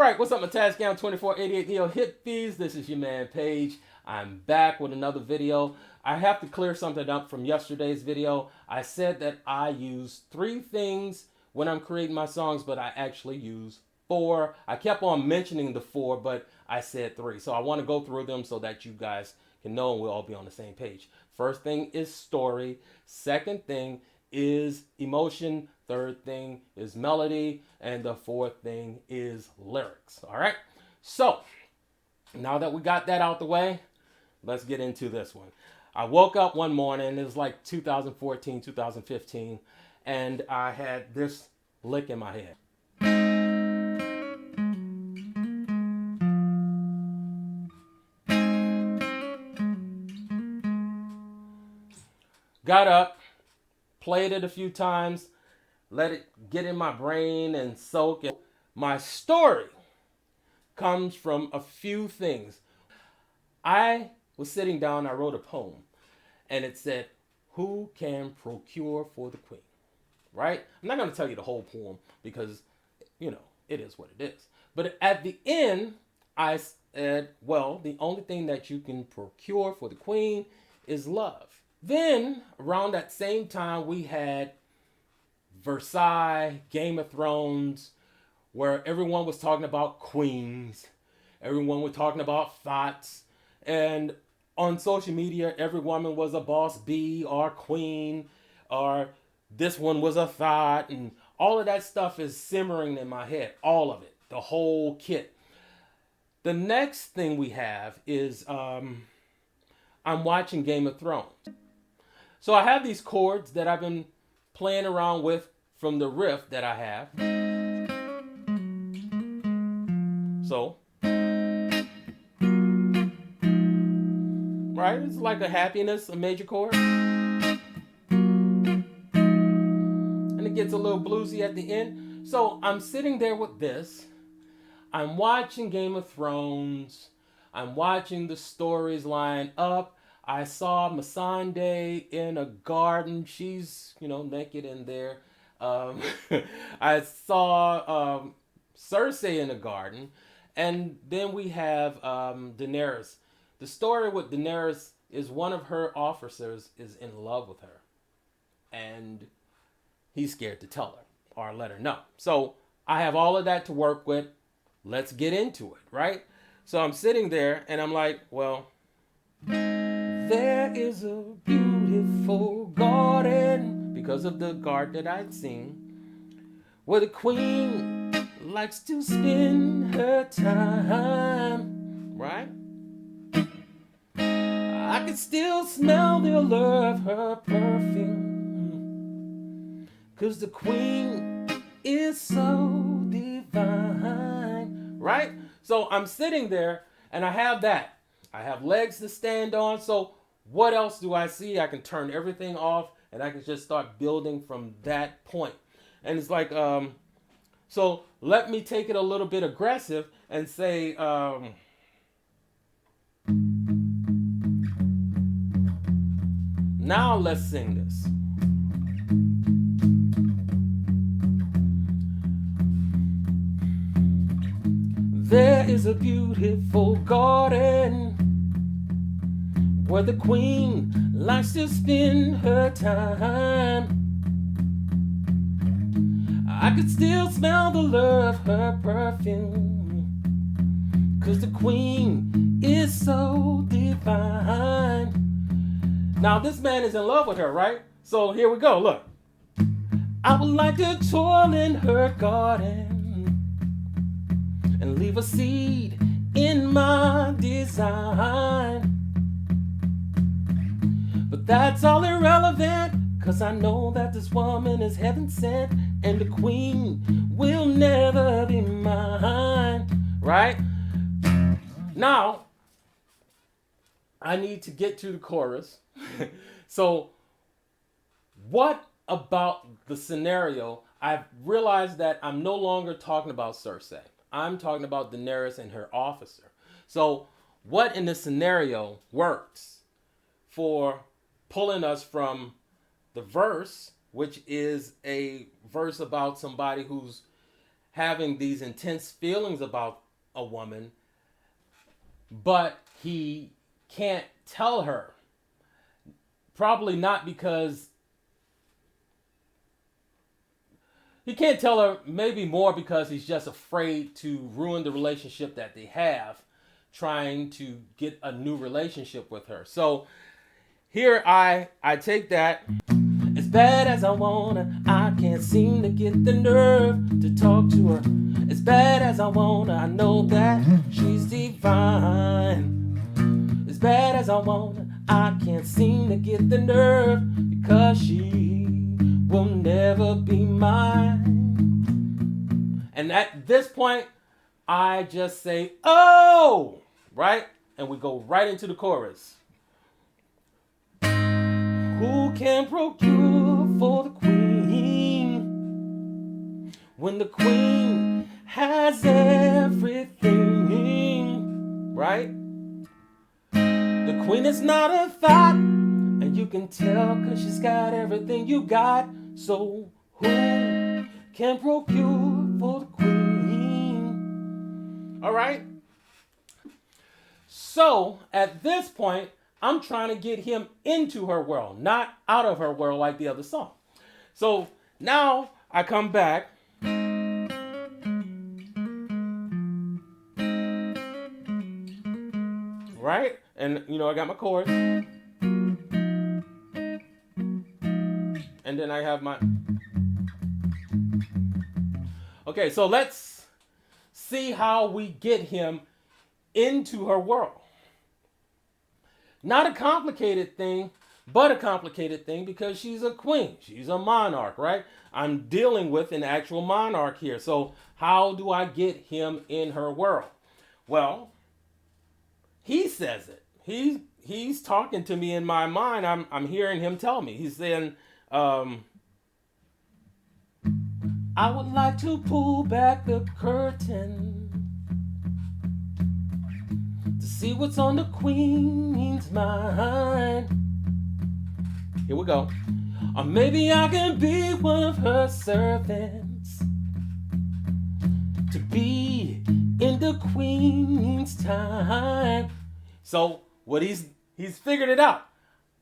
right, what's up, my Task Down 2488 Neo Hippies? This is your man Paige. I'm back with another video. I have to clear something up from yesterday's video. I said that I use 3 things when I'm creating my songs, but I actually use 4. I kept on mentioning the 4, but I said 3. So I want to go through them so that you guys can know and we'll all be on the same page. First thing is story. Second thing is emotion. Third thing is melody. And the fourth thing is lyrics. All right. So now that we got that out the way, let's get into this one. I woke up one morning, it was like 2014, 2015, and I had this lick in my head. Got up, played it a few times, let it get in my brain and soak in. My story comes from a few things. I was sitting down, I wrote a poem, and it said, "Who can procure for the queen?" Right? I'm not going to tell you the whole poem because, it is what it is. But at the end, I said, well, the only thing that you can procure for the queen is love. Then, around that same time, we had Versailles, Game of Thrones, where everyone was talking about queens. Everyone was talking about thoughts. And on social media, every woman was a boss bee or queen, or this one was a thought. And all of that stuff is simmering in my head. All of it. The whole kit. The next thing we have is I'm watching Game of Thrones. So I have these chords that I've been playing around with from the riff that I have. So, right, it's like a happiness, a major chord. And it gets a little bluesy at the end. So I'm sitting there with this. I'm watching Game of Thrones. I'm watching the stories line up. I saw Missandei in a garden. She's, naked in there. I saw Cersei in a garden. And then we have Daenerys. The story with Daenerys is one of her officers is in love with her. And he's scared to tell her or let her know. So I have all of that to work with. Let's get into it, right? So I'm sitting there and I'm like, well, there is a beautiful garden, because of the garden that I'd seen, where the queen likes to spend her time, right? I can still smell the allure of her perfume, 'cause the queen is so divine, right? So I'm sitting there and I have that. I have legs to stand on. So what else do I see? I can turn everything off and I can just start building from that point. And it's like, so let me take it a little bit aggressive and say, now let's sing this. There is a beautiful garden where the queen likes to spend her time. I could still smell the lure of her perfume, 'cause the queen is so divine. Now this man is in love with her, right? So here we go, look. I would like to toil in her garden and leave a seed in my design. But that's all irrelevant, 'cause I know that this woman is heaven sent and the queen will never be mine, right? Now, I need to get to the chorus. So, what about the scenario? I've realized that I'm no longer talking about Cersei. I'm talking about Daenerys and her officer. So, what in this scenario works for pulling us from the verse, which is a verse about somebody who's having these intense feelings about a woman, but he can't tell her. Probably not because he can't tell her, maybe more because he's just afraid to ruin the relationship that they have, trying to get a new relationship with her. So here I take that. As bad as I wanna, I can't seem to get the nerve to talk to her. As bad as I wanna, I know that she's divine. As bad as I wanna, I can't seem to get the nerve because she will never be mine. And at this point, I just say, oh, right? And we go right into the chorus. Who can procure for the queen when the queen has everything, right? The queen is not a thought, and you can tell because she's got everything you got. So who can procure for the queen? All right? So at this point, I'm trying to get him into her world, not out of her world like the other song. So now I come back. Right? And, I got my chorus. And then I have my... Okay, so let's see how we get him into her world. Not a complicated thing, but a complicated thing because she's a queen. She's a monarch, right? I'm dealing with an actual monarch here. So how do I get him in her world? Well, he says it. He's talking to me in my mind. I'm hearing him tell me. He's saying, I would like to pull back the curtain to see what's on the queen's mind. Here we go. Or maybe I can be one of her servants to be in the queen's time. So what he's figured it out.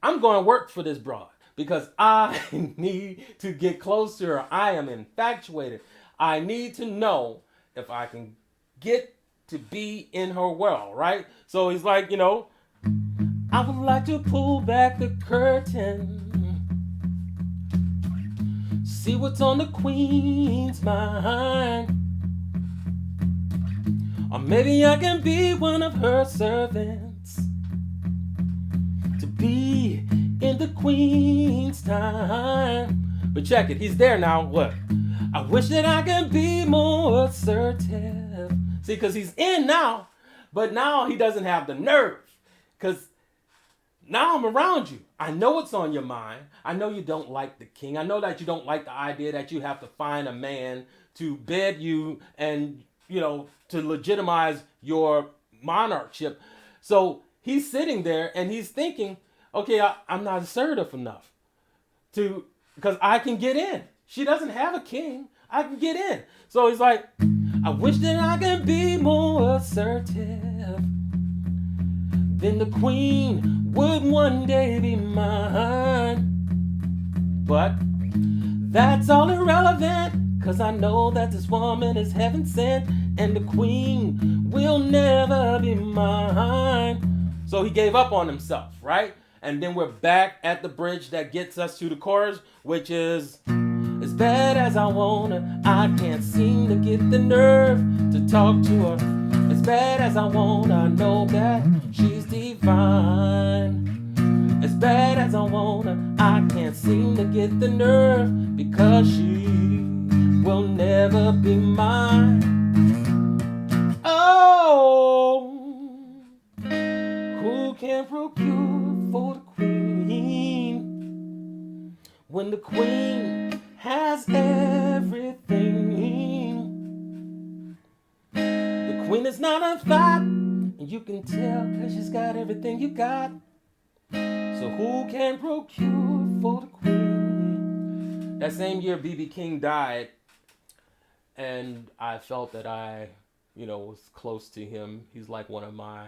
I'm going to work for this broad because I need to get close to her. I am infatuated. I need to know if I can get to be in her world, right? So he's like, I would like to pull back the curtain, see what's on the queen's mind. Or maybe I can be one of her servants to be in the queen's time. But check it, he's there now. What? I wish that I can be more assertive. See, because he's in now, but now he doesn't have the nerve. Because now I'm around you. I know what's on your mind. I know you don't like the king. I know that you don't like the idea that you have to find a man to bed you and, to legitimize your monarchship. So he's sitting there and he's thinking, okay, I'm not assertive enough because I can get in. She doesn't have a king. I can get in. So he's like, I wish that I could be more assertive. Then the queen would one day be mine. But that's all irrelevant, cause I know that this woman is heaven sent, and the queen will never be mine. So he gave up on himself, right? And then we're back at the bridge that gets us to the chorus, which is, as bad as I wanna, I can't seem to get the nerve to talk to her. As bad as I wanna, I know that she's divine. As bad as I wanna, I can't seem to get the nerve because she will never be mine. Oh, who can procure for the queen when the queen has everything? The queen is not a thought, and you can tell because she's got everything you got. So who can procure for the queen? That same year, B.B. King died, and I felt that I, was close to him. He's like one of my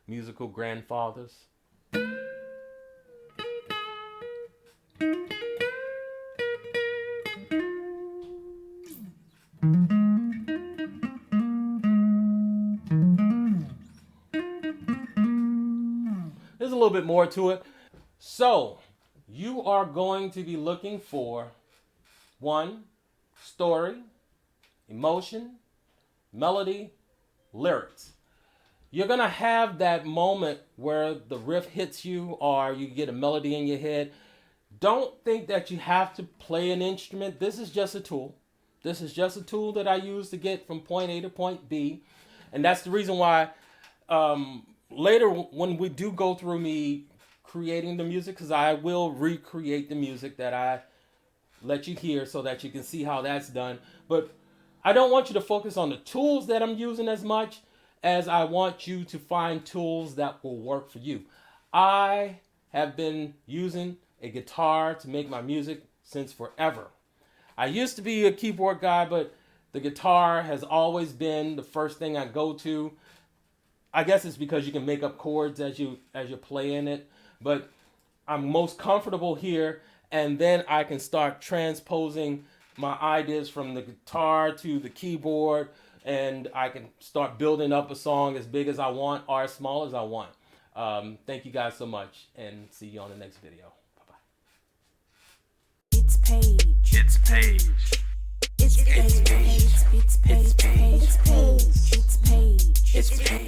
musical grandfathers. There's a little bit more to it. So, you are going to be looking for 1, story, emotion, melody, lyrics. You're going to have that moment where the riff hits you or you get a melody in your head. Don't think that you have to play an instrument. This is just a tool. This is just a tool that I use to get from point A to point B. And that's the reason why later when we do go through me creating the music, because I will recreate the music that I let you hear so that you can see how that's done. But I don't want you to focus on the tools that I'm using as much as I want you to find tools that will work for you. I have been using a guitar to make my music since forever. I used to be a keyboard guy, but the guitar has always been the first thing I go to. I guess it's because you can make up chords as you're playing it, but I'm most comfortable here, and then I can start transposing my ideas from the guitar to the keyboard, and I can start building up a song as big as I want or as small as I want. Thank you guys so much, and see you on the next video. Bye-bye. It's Paige. It's Paige. It's Paige. It's Paige. It's Paige. It's Paige. It's Paige.